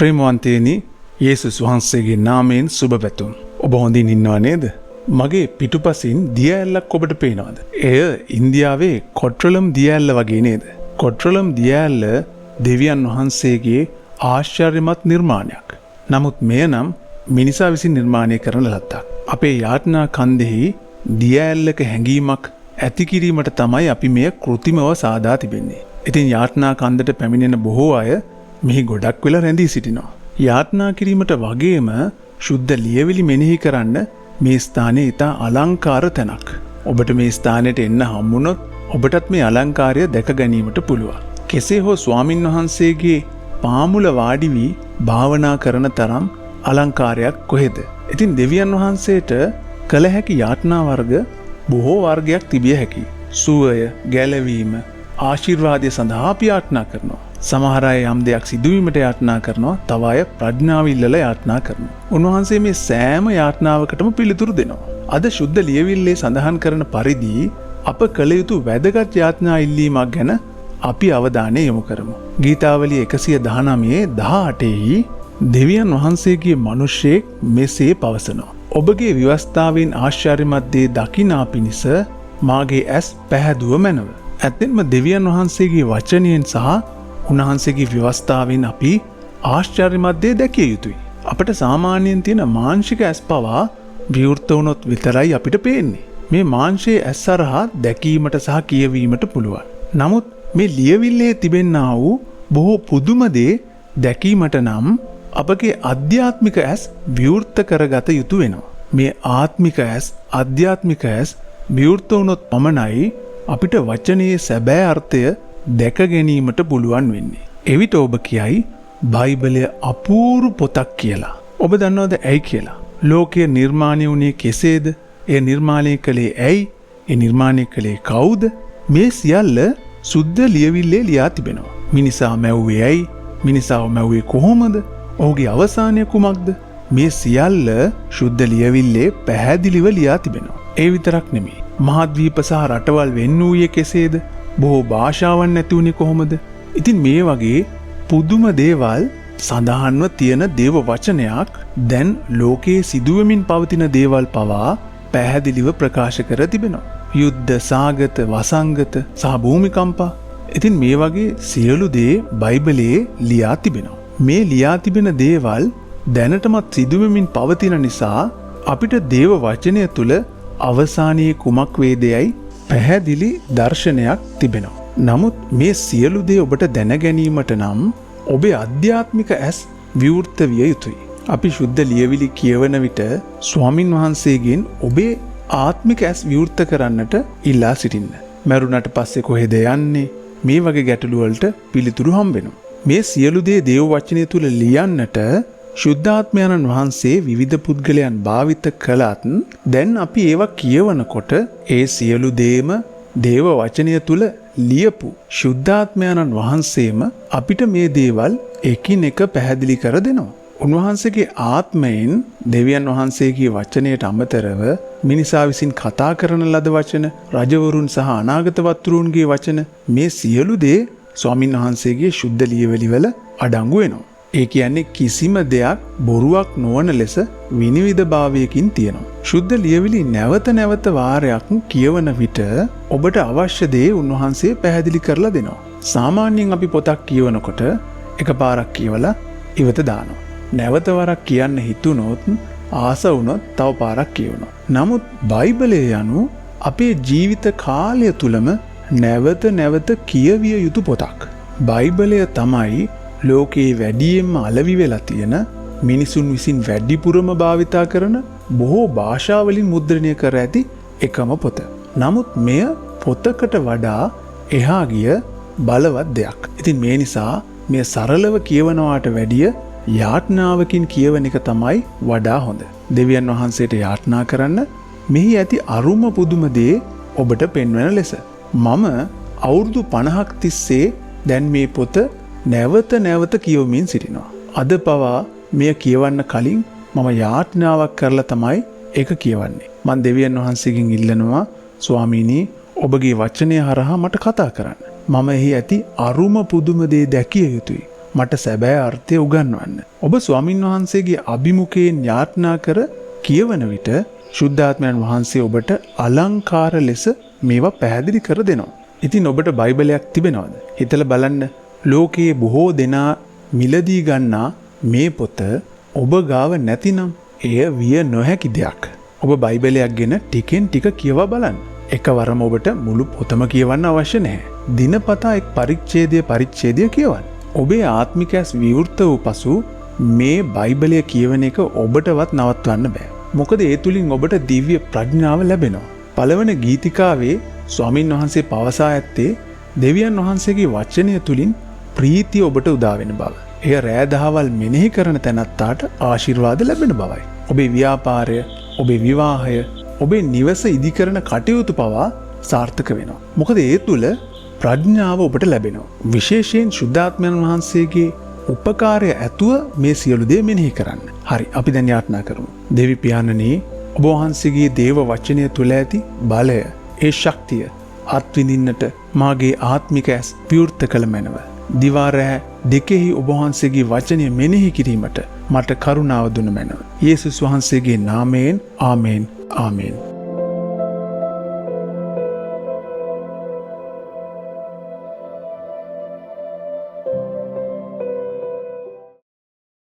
ප්‍රේමවන්තයනි, යේසුස් වහන්සේගේ නාමයෙන් සුබ පැතුම්. ඔබ හොඳින් ඉන්නවා නේද? මගේ පිටුපසින් දිය ඇල්ලක් ඔබට පේනවද? එය ඉන්දියාවේ කොට්‍රලම් දිය ඇල්ල වගේ නේද? කොට්‍රලම් දිය ඇල්ල දෙවියන් වහන්සේගේ ආශ්චර්යමත් නිර්මාණයක්. නමුත් මෙය නම් මිනිසා විසින් නිර්මාණය කරන ලද්දක්. අපේ යාඥා කන්දෙහි දිය ඇල්ලක හැඟීමක් ඇති කිරීමට තමයි අපි මෙය කෘත්‍රිමව සාදා තිබෙන්නේ. ඉතින් යාඥා කන්දට පැමිණෙන බොහෝ අය මෙහි ගොඩක් වෙලා රැඳී සිටිනවා. යාඥා කිරීමට වගේම ශුද්ධ ලියවිලි මෙනෙහි කරන්න මේ ස්ථානයේ ඉතා අලංකාර තැනක්. ඔබට මේ ස්ථානයට එන්න හම්බුනොත් ඔබටත් මේ අලංකාරය දැක ගැනීමට පුළුවන්. කෙසේ හෝ ස්වාමින් වහන්සේගේ පාමුල වාඩි වී භාවනා කරන තරම් අලංකාරයක් කොහෙද? ඉතින් දෙවියන් වහන්සේට කළ හැකි යාඥා වර්ග බොහෝ වර්ගයක් තිබිය හැකියි. සුවය, ගැලවීම, ආශිර්වාදය සඳහා අපි යාඥා කරනවා. සමහර අය යම් දෙයක් සිදුවීමට යාඥා කරනවා, තව අය ප්‍රඥාව ඉල්ලලා යාඥා කරනවා. උන්වහන්සේ මේ සෑම යාඥාවකටම පිළිතුරු දෙනවා. අද ශුද්ධ ලියවිල්ලේ සඳහන් කරන පරිදි අප කළ යුතු වැදගත් යාඥා ඉල්ලීමක් ගැන අපි අවධානය යොමු කරමු. ගීතාවලිය 119:18 දෙවියන් වහන්සේගේ මිනිසෙක් මෙසේ පවසනවා. ඔබගේ ව්‍යවස්ථාවෙන් ආශ්චර්යමත් දේ දකිනා පිණිස මාගේ ඇස් පැහැදුව මැනව. ඇත්තෙන්ම දෙවියන් වහන්සේගේ වචනයෙන් සහ උන්වහන්සේගේ ව්‍යවස්ථාවෙන් අපි ආශ්චර්යමත් දේ දැකිය යුතුයි. අපට සාමාන්‍යයෙන් තියෙන මාංශික ඇස් පවා විවෘත වුණොත් විතරයි අපිට පේන්නේ. මේ මාංශයේ ඇස් හරහා දැකීමට සහ කියවීමට පුළුවන්. නමුත් මේ ලියවිල්ලේ තිබෙනා වූ බොහෝ පුදුම දේ දැකීමට නම් අපගේ අධ්‍යාත්මික ඇස් විවෘත කරගත යුතු වෙනවා. මේ ආත්මික ඇස්, අධ්‍යාත්මික ඇස් විවෘත වුණොත් පමණයි අපිට වචනයේ සැබෑ අර්ථය දැක ගැනීමට පුළුවන් වෙන්නේ. එවිට ඔබ කියයි බයිබලය අපූර්ව පොතක් කියලා. ඔබ දන්නවද ඇයි කියලා? ලෝකය නිර්මාණය වුණේ කෙසේද? ඒ නිර්මාණය කළේ ඇයි? ඒ නිර්මාණය කළේ කවුද? මේ සියල්ල සුද්ධ ලියවිල්ලේ ලියා තිබෙනවා. මිනිසා මැව්වේ ඇයි? මිනිසාව මැව්වේ කොහොමද? ඔහුගේ අවසානය කුමක්ද? මේ සියල්ල සුද්ධ ලියවිල්ලේ පැහැදිලිව ලියා තිබෙනවා. ඒ විතරක් නෙමෙයි. මහද්වීප සහ රටවල් වෙන් වූයේ කෙසේද? බොහෝ භාෂාවන් නැති වුණේ කොහොමද? ඉතින් මේ වගේ පුදුම දේවල් සඳහන්ව තියෙන දේව වචනයක් දැන් ලෝකයේ සිදුවෙමින් පවතින දේවල් පවා පැහැදිලිව ප්‍රකාශ කර තිබෙනවා. යුද්ධ, සාගත, වසංගත සහ භූමිකම්පා. ඉතින් මේ වගේ සියලු දේ බයිබලයේ ලියා තිබෙනවා. මේ ලියා තිබෙන දේවල් දැනටමත් සිදුවෙමින් පවතින නිසා අපිට දේව වචනය තුළ අවසානයේ කුමක් වේදයයි පැහැදිලි දර්ශනයක් තිබෙනවා. නමුත් මේ සියලු දේ ඔබට දැන ගැනීමට නම් ඔබේ අධ්‍යාත්මික ඇස් විවෘත විය යුතුයි. අපි ශුද්ධ ලියවිලි කියවන විට ස්වාමින් වහන්සේගෙන් ඔබේ ආත්මික ඇස් විවෘත කරන්නට ඉල්ලා සිටින්න. මරුණට පස්සේ කොහෙද යන්නේ? මේ වගේ ගැටලු වලට පිළිතුරු හම්බෙනවා. මේ සියලු දේ දේව වචනය තුල ලියන්නට ශුද්ධාත්මයන්න් වහන්සේ විවිධ පුද්ගලයන් භාවිත කළත් දැන් අපි ඒවා කියවනකොට ඒ සියලු දේම දේව වචනය තුල ලියපු ශුද්ධාත්මයන්න් වහන්සේම අපිට මේ දේවල් එකිනෙක පැහැදිලි කර දෙනවා. උන්වහන්සේගේ ආත්මයෙන් දෙවියන් වහන්සේගේ වචනයට අමතරව මිනිසා විසින් කතා කරන ලද වචන, රජවරුන් සහ අනාගත වතුරුන්ගේ වචන, මේ සියලු දේ ස්වාමින් වහන්සේගේ ශුද්ධ ලියවිලි වල අඩංගු වෙනවා. ඒ කියන්නේ කිසිම දෙයක් බොරුවක් නොවන ලෙස විනිවිදභාවයකින් තියෙනවා. ශුද්ධ ලියවිලි නැවත නැවත වාරයක් කියවන විට ඔබට අවශ්‍ය දේ උන්වහන්සේ පැහැදිලි කරලා දෙනවා. සාමාන්‍යයෙන් අපි පොතක් කියවනකොට එකපාරක් කියවලා ඉවත දානවා. නැවත වරක් කියන්න හිතුනොත් ආස වුණොත් තව පාරක් කියවනවා. නමුත් බයිබලය යනු අපේ ජීවිත කාලය තුලම නැවත නැවත කියවිය යුතු පොතක්. බයිබලය තමයි ලෝකයේ වැඩියෙන්ම අලෙවි වෙලා තියෙන, මිනිසුන් විසින් වැඩිපුරම භාවිතා කරන, බොහෝ භාෂාවලින් මුද්‍රණය කර ඇති එකම පොත. නමුත් මෙය පොතකට වඩා එහා ගිය බලවත් දෙයක්. ඉතින් මේ නිසා මේ සරලව කියවනවාට වැඩිය යාඥාවකින් කියවන එක තමයි වඩා හොඳ. දෙවියන් වහන්සේට යාඥා කරන්න මෙහි ඇති අරුම පුදුම දේ ඔබට පෙන්වන ලෙස. මම අවුරුදු 50ක් තිස්සේ දැන් මේ පොත නැවත නැවත කියවමින් සිටිනවා. අද පවා මෙය කියවන්න කලින් මම යාඥාවක් කරලා තමයි ඒක කියවන්නේ. මම දෙවියන් වහන්සේගෙන් ඉල්ලනවා, ස්වාමීනි ඔබගේ වචනය හරහා මට කතා කරන්න. මම එහි ඇති අරුම පුදුම දේ දැකිය යුතුයි. මට සැබෑ අර්ථය උගන්වන්න. ඔබ ස්වාමින් වහන්සේගේ අභිමුඛයෙන් යාඥා කර කියවන විට ශුද්ධාත්මයන් වහන්සේ ඔබට අලංකාර ලෙස මේවා පැහැදිලි කර දෙනවා. ඉතින් ඔබට බයිබලයක් තිබෙනවද? හිතලා බලන්න. ලෝකයේ බොහෝ දෙනා මිලදී ගන්නා මේ පොත ඔබ ගාව නැතිනම් එය විය නොහැකි දෙයක්. ඔබ බයිබලයක් ගෙන ටිකෙන් ටික කියවා බලන්න. එකවරම ඔබට මුළු පොතම කියවන්න අවශ්‍ය නැහැ. දිනපතා එක් පරිච්ඡේදය කියවන්න. ඔබේ ආත්මික ඇස් විවෘත වූ පසු මේ බයිබලය කියවන එක ඔබටවත් නවත්වන්න බෑ. මොකද ඒ තුලින් ඔබට දිව්‍ය ප්‍රඥාව ලැබෙනවා. පළවෙනි ගීතිකාවේ ස්වාමින් වහන්සේ පවසා ඇත්තේ දෙවියන් වහන්සේගේ වචනය තුලින් ප්‍රීතිය ඔබට උදා වෙන බව. එය රෑ දහවල් මෙනෙහි කරන තැනත්තාට ආශිර්වාද ලැබෙන බවයි. ඔබේ ව්‍යාපාරය, ඔබේ විවාහය, ඔබේ නිවස ඉදිකරන කටයුතු පවා සාර්ථක වෙනවා. මොකද ඒ තුල ප්‍රඥාව ඔබට ලැබෙනවා. විශේෂයෙන් ශුද්ධාත්මයන් වහන්සේගේ උපකාරය ඇතුව මේ සියලු දේ මෙනෙහි කරන්න. හරි, අපි දැන් යාඥා කරමු. දෙවි පියාණනි, ඔබ වහන්සේගේ දේව වචනය තුල ඇති බලය, ඒ ශක්තිය අත්විඳින්නට මාගේ ආත්මික ඇස් විවෘත කළ මැනව. දිවා රැහැ දෙකෙහි ඔබ වහන්සේගේ වචනය මෙනෙහි කිරීමට මට කරුණාව දුන මැනව. යේසුස් වහන්සේගේ නාමයෙන් ආමේන්. ආමේන්.